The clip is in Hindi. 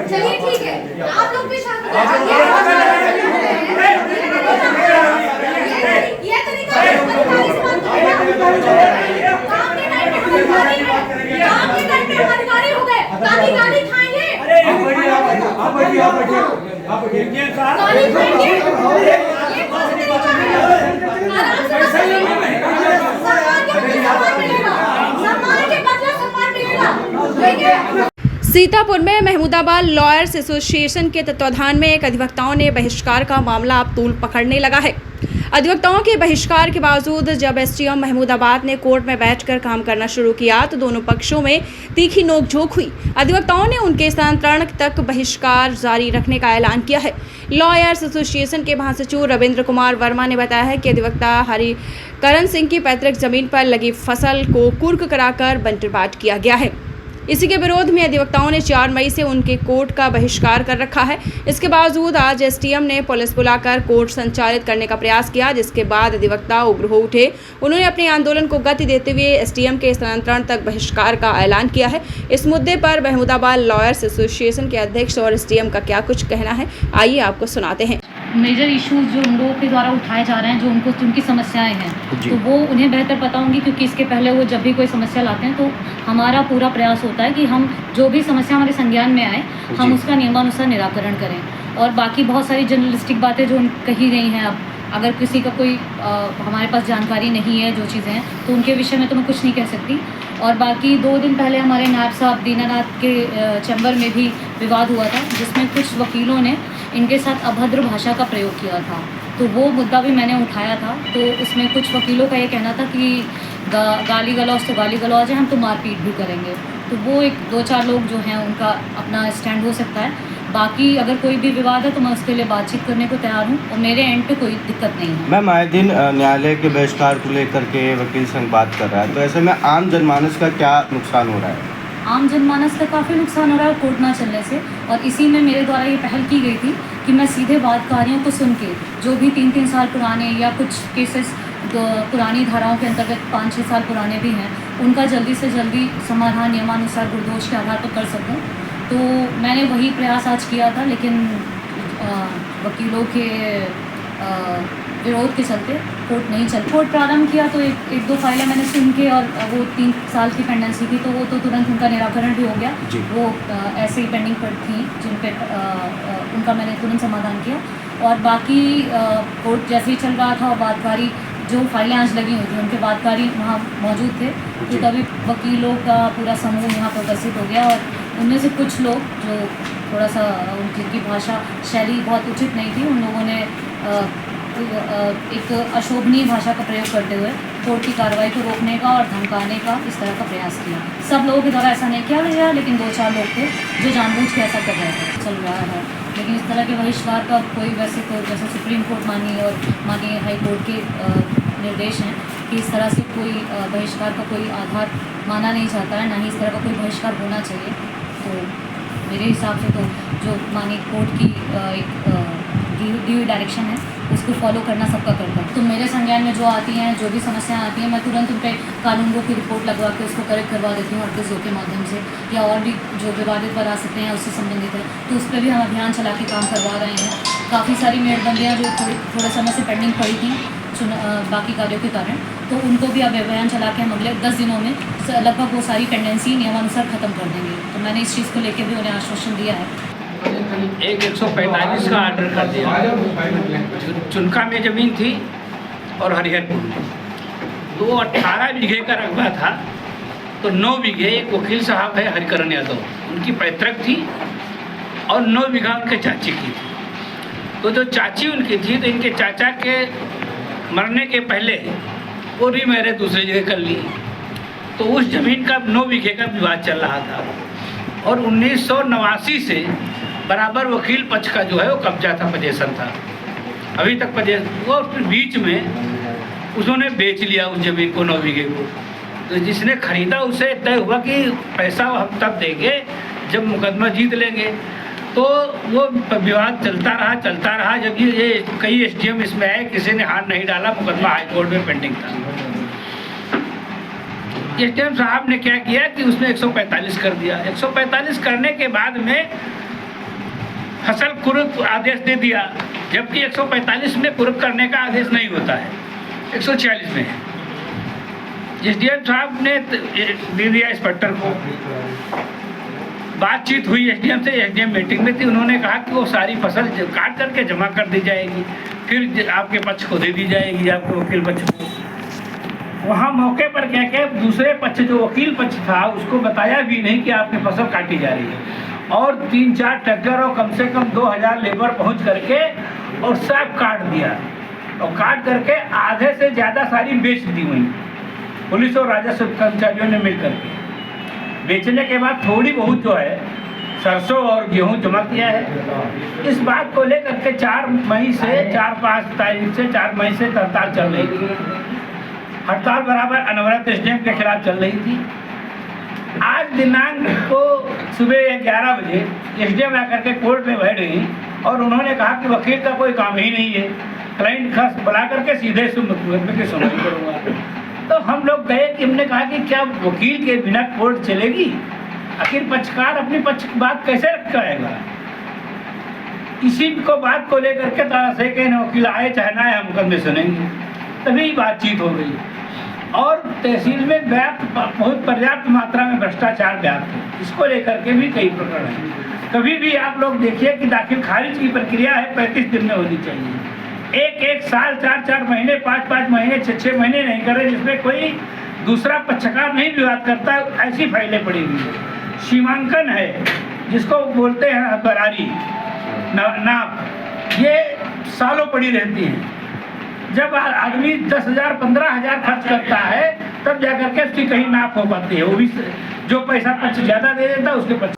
चलिए ठीक है, आप लोग भी शांत हो ये तरीका अधिकारी हो गए, गाली गाली खाएंगे, गाली खाएंगे, सम्मान के बदले सम्मान मिलेगा। सीतापुर में महमूदाबाद लॉयर्स एसोसिएशन के तत्वाधान में एक अधिवक्ताओं ने बहिष्कार का मामला अब तूल पकड़ने लगा है। अधिवक्ताओं के बहिष्कार के बावजूद जब एसडीएम महमूदाबाद ने कोर्ट में बैठकर काम करना शुरू किया तो दोनों पक्षों में तीखी नोकझोंक हुई। अधिवक्ताओं ने उनके स्थानांतरण तक बहिष्कार जारी रखने का ऐलान किया है। लॉयर्स एसोसिएशन के महासचिव रविंद्र कुमार वर्मा ने बताया है कि अधिवक्ता हरिकरण सिंह की पैतृक जमीन पर लगी फसल को कुर्क कराकर बंटवारा किया गया है। इसी के विरोध में अधिवक्ताओं ने 4 मई से उनके कोर्ट का बहिष्कार कर रखा है। इसके बावजूद आज एसडीएम ने पुलिस बुलाकर कोर्ट संचालित करने का प्रयास किया, जिसके बाद अधिवक्ता उग्र हो उठे। उन्होंने अपने आंदोलन को गति देते हुए एसडीएम के स्थानांतरण तक बहिष्कार का ऐलान किया है। इस मुद्दे पर महमूदाबाद लॉयर्स एसोसिएशन के अध्यक्ष और एसडीएम का क्या कुछ कहना है, आइए आपको सुनाते हैं। मेजर इश्यूज जो उन लोगों के द्वारा उठाए जा रहे हैं, जो उनको उनकी समस्याएं हैं, तो वो उन्हें बेहतर पता होंगी, क्योंकि इसके पहले वो जब भी कोई समस्या लाते हैं तो हमारा पूरा प्रयास होता है कि हम जो भी समस्या हमारे संज्ञान में आए हम उसका नियमानुसार निराकरण करें। और बाकी बहुत सारी जर्नलिस्टिक बातें जो कही गई हैं, अब अगर किसी का कोई हमारे पास जानकारी नहीं है जो चीज़ें हैं तो उनके विषय में तो मैं कुछ नहीं कह सकती। और बाकी 2 दिन पहले हमारे नायब साहब दीनानाथ के चैम्बर में भी विवाद हुआ था, जिसमें कुछ वकीलों ने इनके साथ अभद्र भाषा का प्रयोग किया था, तो वो मुद्दा भी मैंने उठाया था। तो उसमें कुछ वकीलों का ये कहना था कि गाली गलौज तो गाली गलौज है, हम तो मारपीट भी करेंगे। तो वो 2-4 लोग जो हैं उनका अपना स्टैंड हो सकता है। बाकी अगर कोई भी विवाद है तो मैं उसके लिए बातचीत करने को तैयार हूँ और मेरे एंड पे कोई दिक्कत नहीं है। मैम, आए दिन न्यायालय के बहिष्कार को लेकर के वकील संघ बात कर रहा है, तो ऐसे में आम जनमानस का क्या नुकसान हो रहा है? आम जनमानस का काफ़ी नुकसान हो रहा है कोर्ट ना चलने से। और इसी में मेरे द्वारा ये पहल की गई थी कि मैं सीधे वादकारियों को सुन के, जो भी 3-3 साल पुराने या कुछ केसेस पुरानी धाराओं के अंतर्गत 5-6 साल पुराने भी हैं, उनका जल्दी से जल्दी समाधान नियमानुसार गुरदोष के आधार पर कर सकूं। तो मैंने वही प्रयास आज किया था, लेकिन वकीलों के विरोध के चलते कोर्ट नहीं चल। कोर्ट प्रारंभ किया तो 1-2 फाइलें मैंने सुन के, और वो 3 साल की पेंडेंसी थी तो वो तो तुरंत उनका निराकरण भी हो गया। वो ऐसे ही पेंडिंग पर थी जिन पे उनका मैंने तुरंत समाधान किया। और बाकी कोर्ट जैसे ही चल रहा था और वादकारी जो फाइलें आज लगी हुई थी उनके वादकारी वहाँ मौजूद थे, तो तभी वकीलों का पूरा समूह यहाँ पर उपस्थित हो गया। और उनमें से कुछ लोग जो थोड़ा सा जिनकी भाषा शैली बहुत उचित नहीं थी, उन लोगों ने एक अशोभनीय भाषा का प्रयोग करते हुए कोर्ट की कार्रवाई को रोकने का और धमकाने का इस तरह का प्रयास किया। सब लोगों के द्वारा ऐसा नहीं किया गया, लेकिन 2-4 लोग थे जो जानबूझ के ऐसा कर रहे थे। चल रहा है, लेकिन इस तरह के बहिष्कार का कोई वैसे तो जैसे सुप्रीम कोर्ट माननीय और माननीय हाई कोर्ट के निर्देश हैं कि इस तरह से कोई बहिष्कार का कोई आधार माना नहीं जाता है, ना ही इस तरह का कोई बहिष्कार होना चाहिए। तो मेरे हिसाब से तो जो माननीय कोर्ट की एक दी हुई डायरेक्शन है उसको फॉलो करना सबका कर्तव्य है। तो मेरे संज्ञान में जो आती हैं, जो भी समस्याएं आती हैं, मैं तुरंत उन पर कानूनगो की रिपोर्ट लगवा के उसको करेक्ट करवा देती हूँ 38 के माध्यम से, या और भी जो विवादित पर आ सकते हैं उससे संबंधित है तो उस पर भी हम अभियान चला के काम करवा रहे हैं। काफ़ी सारी मेड़बंदियाँ जो थोड़े समय से पेंडिंग पड़ी थी बाकी कार्यों के कारण, तो उनको भी अब अभियान चला के हम अगले 10 दिनों में लगभग वो सारी पेंडेंसी नियमानुसार ख़त्म कर देंगे। तो मैंने इस चीज़ को लेकर भी उन्हें आश्वासन दिया है। एक 145 का आर्डर कर दिया। चुनका में ज़मीन थी और हरिहरपुर में, तो 18 बीघे का रकबा था, तो 9 बीघे एक वकील साहब है हरिकरण यादव, उनकी पैतृक थी और 9 बीघा उनके चाची की थी। तो जो चाची उनकी थी, तो इनके चाचा के मरने के पहले वो रीमैरिज दूसरी जगह कर ली, तो उस ज़मीन का 9 बीघे का विवाद चल रहा था। और 1989 से बराबर वकील पक्ष का जो है वो कब्जा था, पोजेशन था, अभी तक पोजेशन। वो बीच में उन्होंने बेच लिया उस ज़मीन को, 9 बीघे को। तो जिसने खरीदा उसे तय हुआ कि पैसा हम तब देंगे जब मुकदमा जीत लेंगे। तो वो विवाद चलता रहा। जब ये कई एसडीएम इसमें आए, किसी ने हाथ नहीं डाला, मुकदमा हाई कोर्ट में पेंडिंग था। एसडीएम साहब ने क्या किया कि उसमें 145 कर दिया। 145 करने के बाद में फसल कुर्क आदेश दे दिया, जबकि 145 में कुर्क करने का आदेश नहीं होता है, 146 में है। एसडीएम साहब ने दे दिया इंस्पेक्टर को। बातचीत हुई एसडीएम से, एसडीएम मीटिंग में थी, उन्होंने कहा कि वो सारी फसल काट करके जमा कर दी जाएगी, फिर आपके पक्ष को दे दी जाएगी, आपके वकील पक्ष को। वहाँ मौके पर क्या क्या दूसरे पक्ष, जो वकील पक्ष था, उसको बताया भी नहीं कि आपकी फसल काटी जा रही है। और 3-4 ट्रैक्टर और कम से कम 2000 लेबर पहुँच करके और सब काट दिया, और काट करके आधे से ज़्यादा सारी बेच दी हुई पुलिस और राजस्व कर्मचारियों ने मिल करके। बेचने के बाद थोड़ी बहुत जो है सरसों और गेहूं जमा किया है। इस बात को लेकर के 4 मई से 4-5 तारीख से 4 मई से हड़ताल चल रही थी। हड़ताल बराबर अनवरत एसडीएम के खिलाफ चल रही थी। आज दिनांक को सुबह 11 बजे एसडीएम आकर के कोर्ट में बैठ गई और उन्होंने कहा कि वकील का कोई काम ही नहीं है, क्लाइंट खास बुला करके सीधे मुकदमे की सुनवाई करूँगा। तो हम लोग गए कि हमने कहा कि क्या वकील के बिना कोर्ट चलेगी? आखिर पक्षकार अपनी पक्ष की बात कैसे रखेगा? इसी को बात को लेकर के तरह से कि वकील आए चाहे ना आए, हम मुकदमे सुनेंगे। तभी बातचीत हो गई और तहसील में बहुत पर्याप्त मात्रा में भ्रष्टाचार व्याप्त है। इसको लेकर के भी कई प्रकरण हैं। कभी भी आप लोग देखिए कि दाखिल खारिज की प्रक्रिया है 35 दिन में होनी चाहिए। एक साल 4-4 महीने 5-5 महीने 6-6 महीने नहीं करे, जिसमें कोई दूसरा पक्षकार नहीं विवाद करता, ऐसी फाइलें पड़ी हुई है। सीमांकन है, जिसको बोलते हैं बरारी नाप, ये सालों पड़ी रहती है। जब आदमी 10,000 15,000 खर्च करता है, तब जाकर के उसकी कहीं नाप हो पाती है। वो भी जो पैसा पक्ष ज़्यादा दे देता है, उसके पक्ष